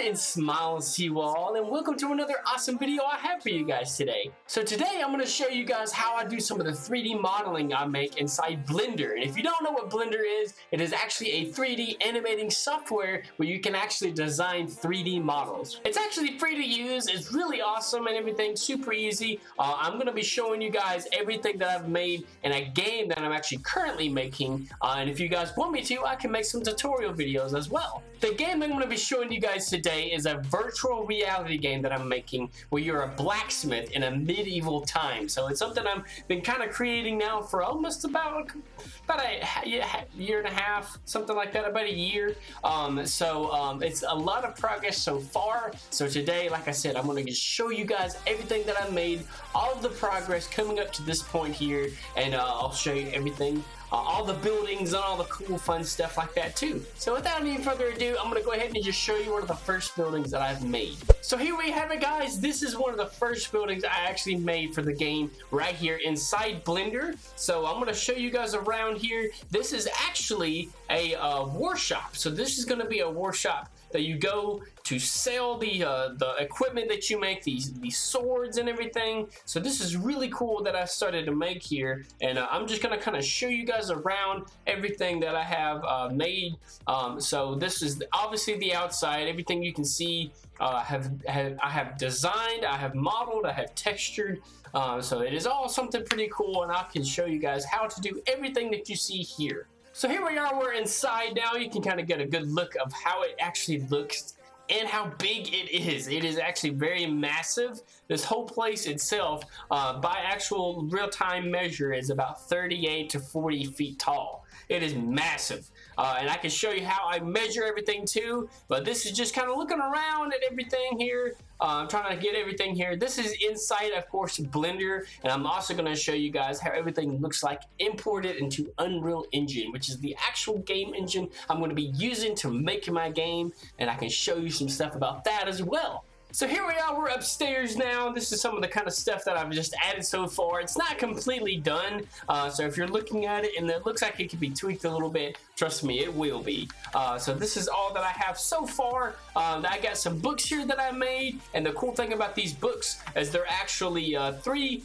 and smiles to you all, and welcome to another awesome video I have for you guys today. So today I'm going to show you guys how I do some of the 3D modeling I make inside Blender. And if you don't know what Blender is, it is actually a 3D animating software where you can actually design 3D models. It's actually free to use, it's really awesome and everything, super easy. I'm going to be showing you guys everything that I've made in a game that I'm actually currently making, and if you guys want me to, I can make some tutorial videos as well. The game I'm going to be showing you guys today is a virtual reality game that I'm making where you're a blacksmith in a medieval time. So it's something I've been kind of creating now for almost about a year and a half, something like that, about a year. It's a lot of progress so far. So today, like I said, I'm going to just show you guys everything that I've made, all of the progress coming up to this point here, and I'll show you everything. All the buildings and all the cool fun stuff like that too. So without any further ado, I'm going to go ahead and just show you one of the first buildings that I've made. So here we have it, guys. This is one of the first buildings I actually made for the game right here inside Blender. So I'm going to show you guys around here. This is actually a workshop. So this is going to be a workshop that you go to sell the equipment that you make, these swords and everything. So this is really cool that I started to make here, and I'm just gonna kind of show you guys around everything that I have made. So this is obviously the outside, everything you can see. I have designed, I have modeled, I have textured. So it is all something pretty cool, and I can show you guys how to do everything that you see here. So here we are, we're inside now. You can kind of get a good look of how it actually looks and how big it is. It is actually very massive. This whole place itself, by actual real-time measure, is about 38 to 40 feet tall. It is massive. And I can show you how I measure everything too, but this is just kind of looking around at everything here. I'm trying to get everything here. This is inside, of course, Blender, and I'm also going to show you guys how everything looks like imported into Unreal Engine, which is the actual game engine I'm going to be using to make my game, and I can show you some stuff about that as well. So here we are, we're upstairs now. This is some of the kind of stuff that I've just added so far. It's not completely done, so if you're looking at it and it looks like it could be tweaked a little bit, trust me, it will be. So this is all that I have so far. I got some books here that I made, and the cool thing about these books is they're actually three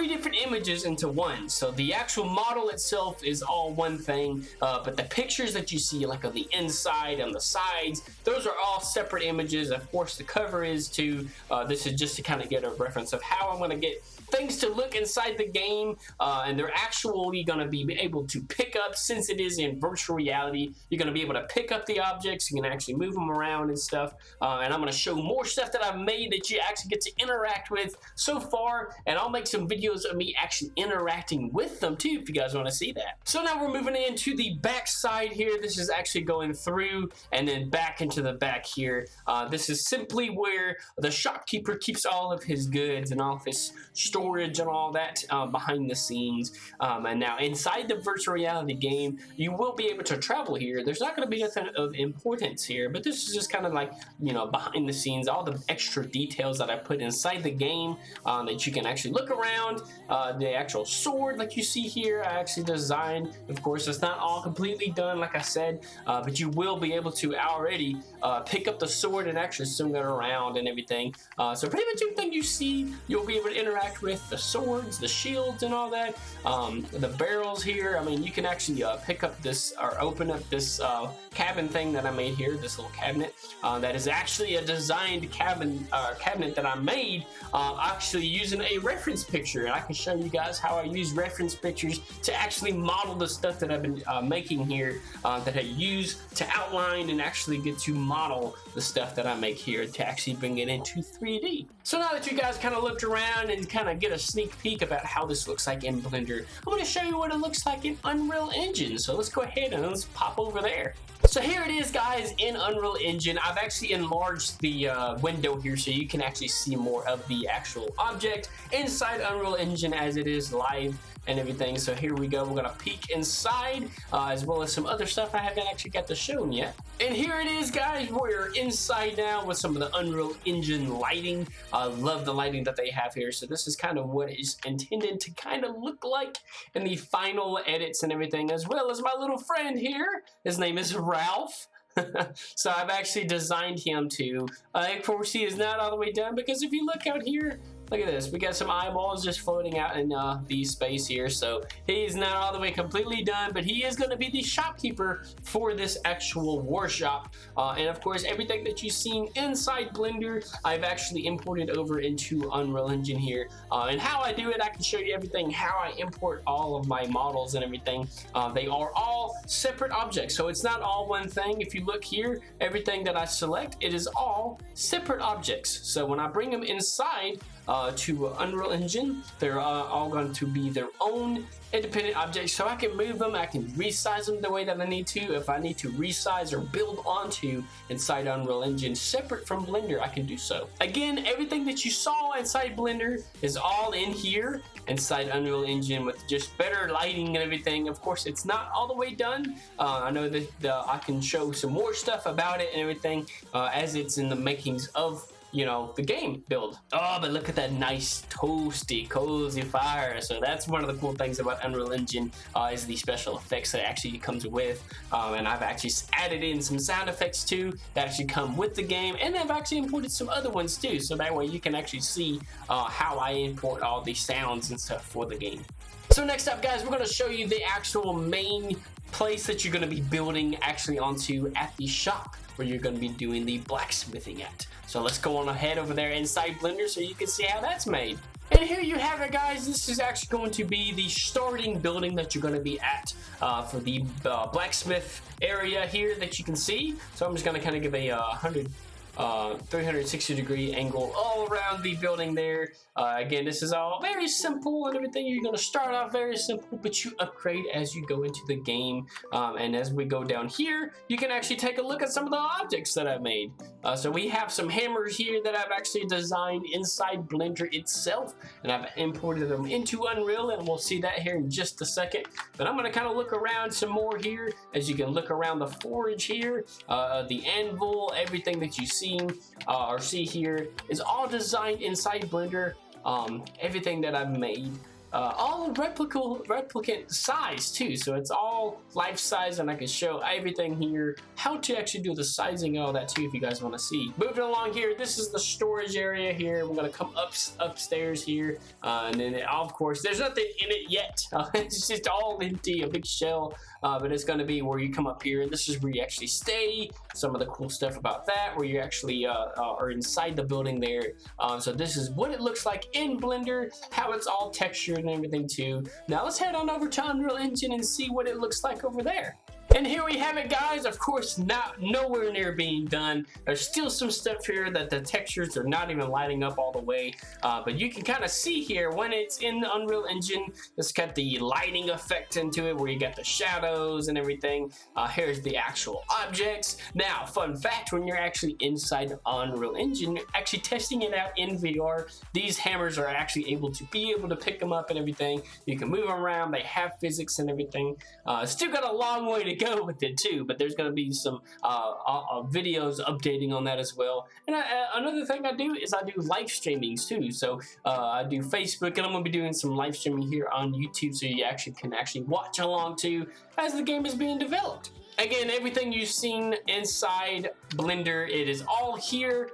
different images into one. So the actual model itself is all one thing, but the pictures that you see, like on the inside and the sides, those are all separate images. Of course, the cover is too. This is just to kind of get a reference of how I'm going to get things to look inside the game, and they're actually going to be able to pick up, since it is in virtual reality, you're going to be able to pick up the objects. You can actually move them around and stuff, and I'm going to show more stuff that I've made that you actually get to interact with so far, and I'll make some videos of me actually interacting with them too if you guys want to see that. So now we're moving into the back side here. This is actually going through and then back into the back here. This is simply where the shopkeeper keeps all of his goods and all of his storage and all that behind the scenes. And now inside the virtual reality game, you will be able to travel here. There's not going to be nothing of importance here, but this is just kind of like, you know, behind the scenes, all the extra details that I put inside the game that you can actually look around. The actual sword, like you see here, I actually designed. Of course, it's not all completely done, like I said, but you will be able to already pick up the sword and actually swing it around and everything. So pretty much everything you see, you'll be able to interact with. The swords, the shields, and all that. The barrels here. I mean, you can actually pick up this or open up this cabin thing that I made here. This little cabinet that is actually a designed cabinet that I made, actually using a reference picture. And I can show you guys how I use reference pictures to actually model the stuff that I've been making here, that I use to outline and actually get to model the stuff that I make here to actually bring it into 3D. So now that you guys kind of looked around and kind of get a sneak peek about how this looks like in Blender, I'm going to show you what it looks like in Unreal Engine. So let's go ahead and let's pop over there. So here it is, guys, in Unreal Engine. I've actually enlarged the window here so you can actually see more of the actual object inside Unreal Engine as it is live and everything. So here we go. We're going to peek inside, as well as some other stuff I haven't actually got to show yet. And here it is, guys. We're inside now with some of the Unreal Engine lighting. I love the lighting that they have here. So this is kind of what it's intended to kind of look like in the final edits and everything, as well as my little friend here. His name is Ralph. So I've actually designed him to, of course he is not all the way done, because if you look out here, look at this, we got some eyeballs just floating out in the space here. So he's not all the way completely done, but he is going to be the shopkeeper for this actual workshop. And of course, everything that you've seen inside Blender, I've actually imported over into Unreal Engine here. And how I do it, I can show you everything, how I import all of my models and everything. They are all separate objects, so it's not all one thing. If you look here, everything that I select, it is all separate objects. So when I bring them inside to Unreal Engine, they're all going to be their own independent objects, so I can move them, I can resize them the way that I need to. If I need to resize or build onto inside Unreal Engine separate from Blender, I can do so. Again, everything that you saw inside Blender is all in here inside Unreal Engine with just better lighting and everything. Of course, it's not all the way done. I know that I can show some more stuff about it and everything as it's in the makings of, you know, the game build. Oh, but look at that nice toasty cozy fire. So that's one of the cool things about Unreal Engine is the special effects that actually comes with, and I've actually added in some sound effects too that actually come with the game, and I've actually imported some other ones too, so that way you can actually see how I import all these sounds and stuff for the game. So next up, guys, we're going to show you the actual main place that you're going to be building actually onto at the shop where you're going to be doing the blacksmithing at. So let's go on ahead over there inside Blender so you can see how that's made. And here you have it, guys. This is actually going to be the starting building that you're going to be at for the blacksmith area here that you can see. So I'm just going to kind of give a 360-degree angle all around the building there. Again, this is all very simple and everything. You're going to start off very simple, but you upgrade as you go into the game. And as we go down here, you can actually take a look at some of the objects that I've made. So we have some hammers here that I've actually designed inside Blender itself, and I've imported them into Unreal, and we'll see that here in just a second. But I'm going to kind of look around some more here. As you can look around the forge here, the anvil, everything that you see or see here is all designed inside Blender. Everything that I've made, all replicant size too, so it's all life size, and I can show everything here, how to actually do the sizing and all that too if you guys want to see. Moving along here, this is the storage area here. We're going to come upstairs here, and then of course there's nothing in it yet. It's just all empty, a big shell. But it's going to be where you come up here, and this is where you actually stay. Some of the cool stuff about that, where you actually are inside the building there. So this is what it looks like in Blender, how it's all textured and everything too. Now let's head on over to Unreal Engine and see what it looks like over there. And here we have it, guys. Of course, nowhere near being done. There's still some stuff here that the textures are not even lighting up all the way. But you can kind of see here when it's in the Unreal Engine, it's got the lighting effect into it where you got the shadows and everything. Here's the actual objects. Now, fun fact, when you're actually inside the Unreal Engine, actually testing it out in VR, these hammers are actually able to pick them up and everything. You can move them around. They have physics and everything. Still got a long way to go with it too, but there's going to be some videos updating on that as well. And another thing I do is I do live streamings too. So I do Facebook, and I'm going to be doing some live streaming here on YouTube, so you can watch along too as the game is being developed. Again, everything you've seen inside Blender, it is all here.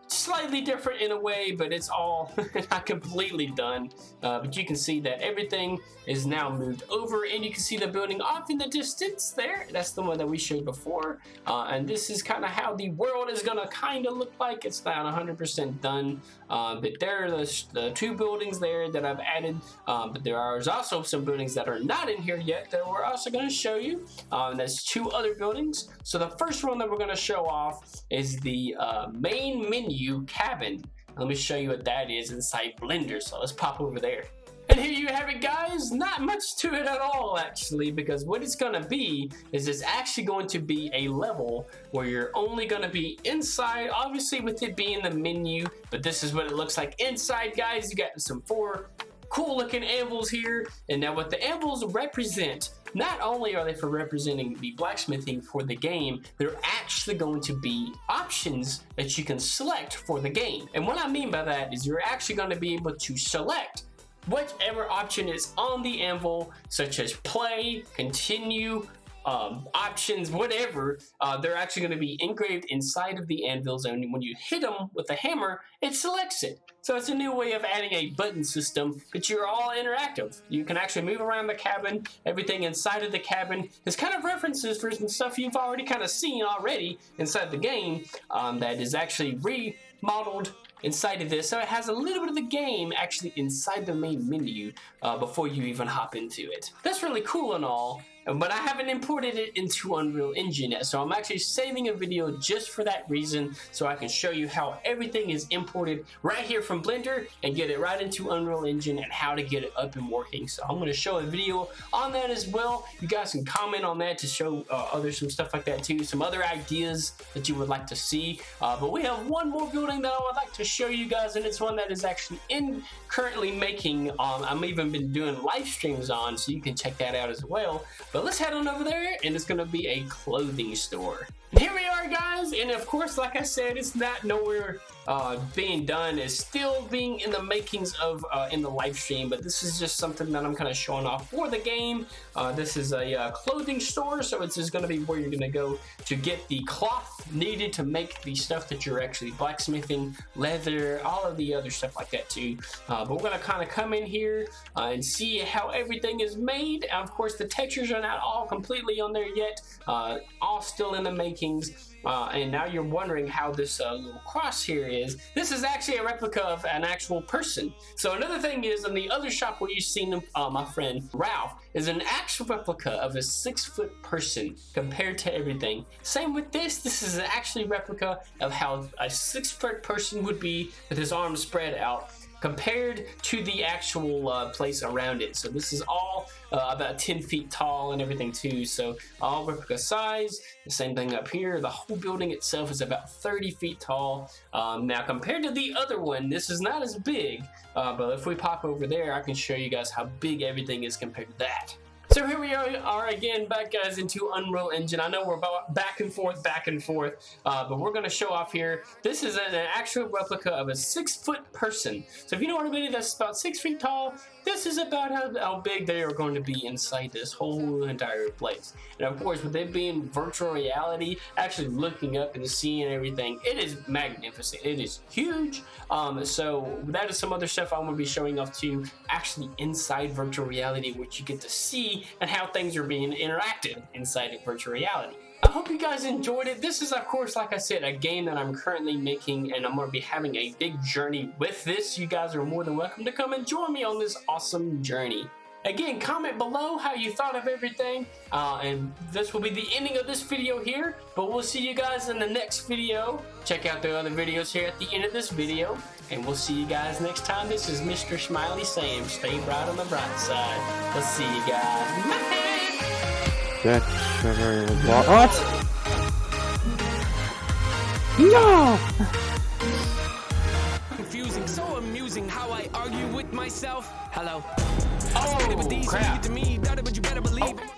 Slightly different in a way, but it's all not completely done. But you can see that everything is now moved over, and you can see the building off in the distance there. That's the one that we showed before. And this is kind of how the world is going to kind of look like. It's not 100% done, but there are the two buildings there that I've added. But there are also some buildings that are not in here yet that we're also going to show you. And there's two other buildings. So the first one that we're going to show off is the main menu cabin. Let me show you what that is inside Blender. So let's pop over there. And here you have it, guys. Not much to it at all, actually, because what it's going to be is it's actually going to be a level where you're only going to be inside, obviously with it being the menu, but this is what it looks like inside, guys. You got some 4 cool looking anvils here, and now what the anvils represent, not only are they for representing the blacksmithing for the game, they're actually going to be options that you can select for the game. And what I mean by that is you're actually going to be able to select whichever option is on the anvil, such as play, continue, options, whatever, they're actually going to be engraved inside of the anvil zone. And when you hit them with a hammer, it selects it. So it's a new way of adding a button system, but you're all interactive. You can actually move around the cabin. Everything inside of the cabin is kind of references for some stuff you've already kind of seen already inside the game that is actually remodeled inside of this. So it has a little bit of the game actually inside the main menu before you even hop into it. That's really cool and all, but I haven't imported it into Unreal Engine yet, so I'm actually saving a video just for that reason, so I can show you how everything is imported right here from Blender and get it right into Unreal Engine and how to get it up and working. So I'm going to show a video on that as well. You guys can comment on that to show others some stuff like that too, some other ideas that you would like to see. But we have one more building that I would like to show you guys, and it's one that is actually currently making. I'm even been doing live streams on, so you can check that out as well. But let's head on over there, and it's gonna be a clothing store. And here we are, guys, and of course, like I said, it's not nowhere being done. It's still being in the makings of in the live stream, but this is just something that I'm kind of showing off for the game. This is a clothing store, so it's just going to be where you're going to go to get the cloth needed to make the stuff that you're actually blacksmithing, leather, all of the other stuff like that too. But we're going to kind of come in here and see how everything is made. And of course, the textures are not all completely on there yet, all still in the makings. And now you're wondering how this little cross here is. This is actually a replica of an actual person. So another thing is, in the other shop where you've seen my friend Ralph, is an actual replica of a 6-foot person compared to everything. Same with this. This is an actually replica of how a 6-foot person would be with his arms spread out, compared to the actual place around it. So this is all about 10 feet tall and everything too. So all replica size. The same thing up here. The whole building itself is about 30 feet tall. Now compared to the other one, this is not as big, but if we pop over there, I can show you guys how big everything is compared to that. So here we are again, back guys into Unreal Engine. I know we're about back and forth, but we're going to show off here. This is an actual replica of a 6-foot person. So if you know anybody that's about 6 feet tall, this is about how big they are going to be inside this whole entire place. And of course, with it being virtual reality, actually looking up and seeing everything, it is magnificent. It is huge. So that is some other stuff I'm going to be showing off to you, actually inside virtual reality, which you get to see and how things are being interacted inside of virtual reality. I hope you guys enjoyed it. This is, of course, like I said, a game that I'm currently making, and I'm going to be having a big journey with this. You guys are more than welcome to come and join me on this awesome journey. Again, comment below how you thought of everything, and this will be the ending of this video here, but we'll see you guys in the next video. Check out the other videos here at the end of this video, and we'll see you guys next time. This is Mr. Smiley Sam. Stay bright on the bright side. We'll see you guys. What? No! Confusing, so amusing how I argue with myself. Hello. Oh, crap. To me, but you better believe it.